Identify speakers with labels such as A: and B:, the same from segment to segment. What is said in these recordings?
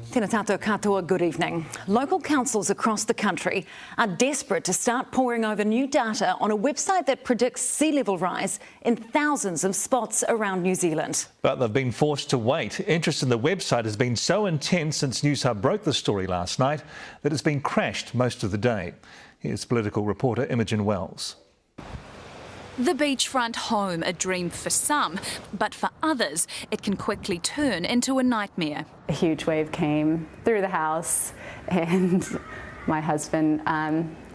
A: Tēnā tātou katoa, good evening. Local councils across the country are desperate to start poring over new data on a website that predicts sea level rise in thousands of spots around New Zealand.
B: But they've been forced to wait. Interest in the website has been so intense since Newshub broke the story last night that it's been crashed most of the day. Here's political reporter Imogen Wells.
C: The beachfront home, a dream for some, but for others, it can quickly turn into a nightmare.
D: A huge wave came through the house and my husband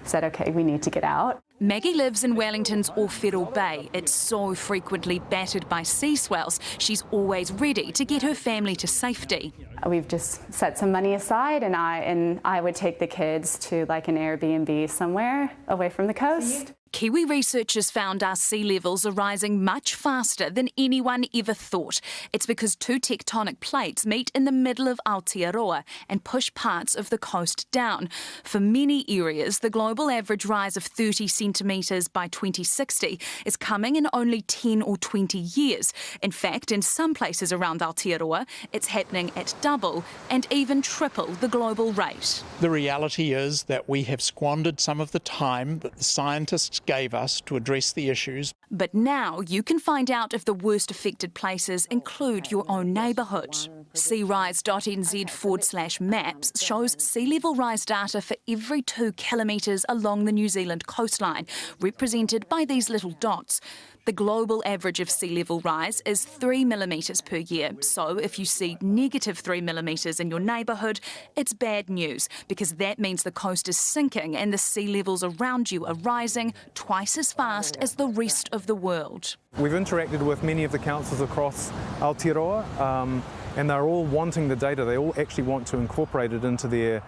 D: said, OK, we need to get out.
C: Maggie lives in Wellington's Owhiro Bay. It's so frequently battered by sea swells, she's always ready to get her family to safety.
D: We've just set some money aside and I would take the kids to like an Airbnb somewhere away from the coast.
C: Kiwi researchers found our sea levels are rising much faster than anyone ever thought. It's because two tectonic plates meet in the middle of Aotearoa and push parts of the coast down. For many areas, the global average rise of 30 centimetres by 2060 is coming in only 10 or 20 years. In fact, in some places around Aotearoa, it's happening at double and even triple the global rate.
E: The reality is that we have squandered some of the time that the scientists gave us to address the issues.
C: But now you can find out if the worst affected places include your own neighbourhood. searise.nz/maps shows sea level rise data for every 2 kilometres along the New Zealand coastline, represented by these little dots. The global average of sea level rise is 3 millimetres per year. So if you see negative 3 millimetres in your neighbourhood, it's bad news, because that means the coast is sinking and the sea levels around you are rising twice as fast as the rest of the world.
F: We've interacted with many of the councils across Aotearoa and they're all wanting the data. They all actually want to incorporate it into their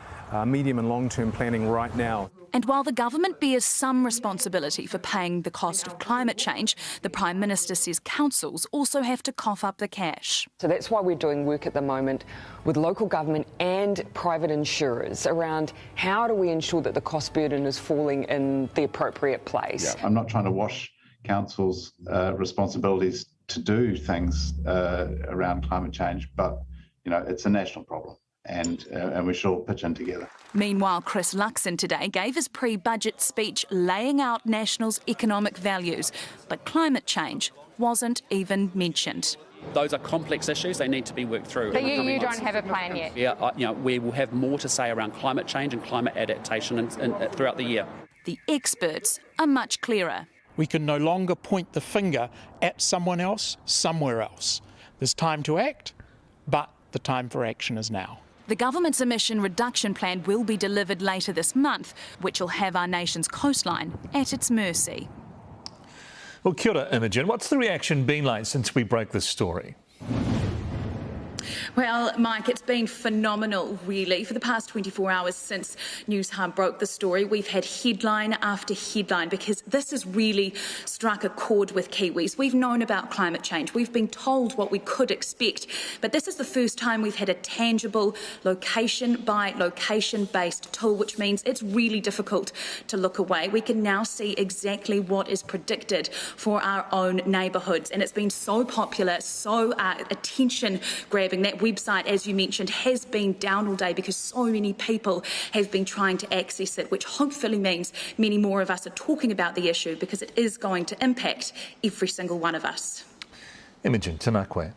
F: medium and long-term planning right now.
C: And while the government bears some responsibility for paying the cost of climate change, the Prime Minister says councils also have to cough up the cash.
G: So that's why we're doing work at the moment with local government and private insurers around how do we ensure that the cost burden is falling in the appropriate place.
H: Yeah, I'm not trying to wash councils' responsibilities to do things around climate change, but it's a national problem. And we should all pitch in together.
C: Meanwhile, Chris Luxon today gave his pre-budget speech laying out National's economic values, but climate change wasn't even mentioned.
I: Those are complex issues, they need to be worked through.
J: But you don't have a plan yet?
I: Yeah, we will have more to say around climate change and climate adaptation throughout the year.
C: The experts are much clearer.
E: We can no longer point the finger at someone else, somewhere else. There's time to act, but the time for action is now.
C: The government's emission reduction plan will be delivered later this month, which will have our nation's coastline at its mercy.
B: Well, kia ora, Imogen. What's the reaction been like since we broke this story?
C: Well, Mike, it's been phenomenal, really. For the past 24 hours since Newshub broke the story, we've had headline after headline because this has really struck a chord with Kiwis. We've known about climate change. We've been told what we could expect. But this is the first time we've had a tangible location-by-location-based tool, which means it's really difficult to look away. We can now see exactly what is predicted for our own neighbourhoods. And it's been so popular, so attention-grabbing. That website, as you mentioned, has been down all day because so many people have been trying to access it, which hopefully means many more of us are talking about the issue because it is going to impact every single one of us.
B: Imogen, tēnā koe.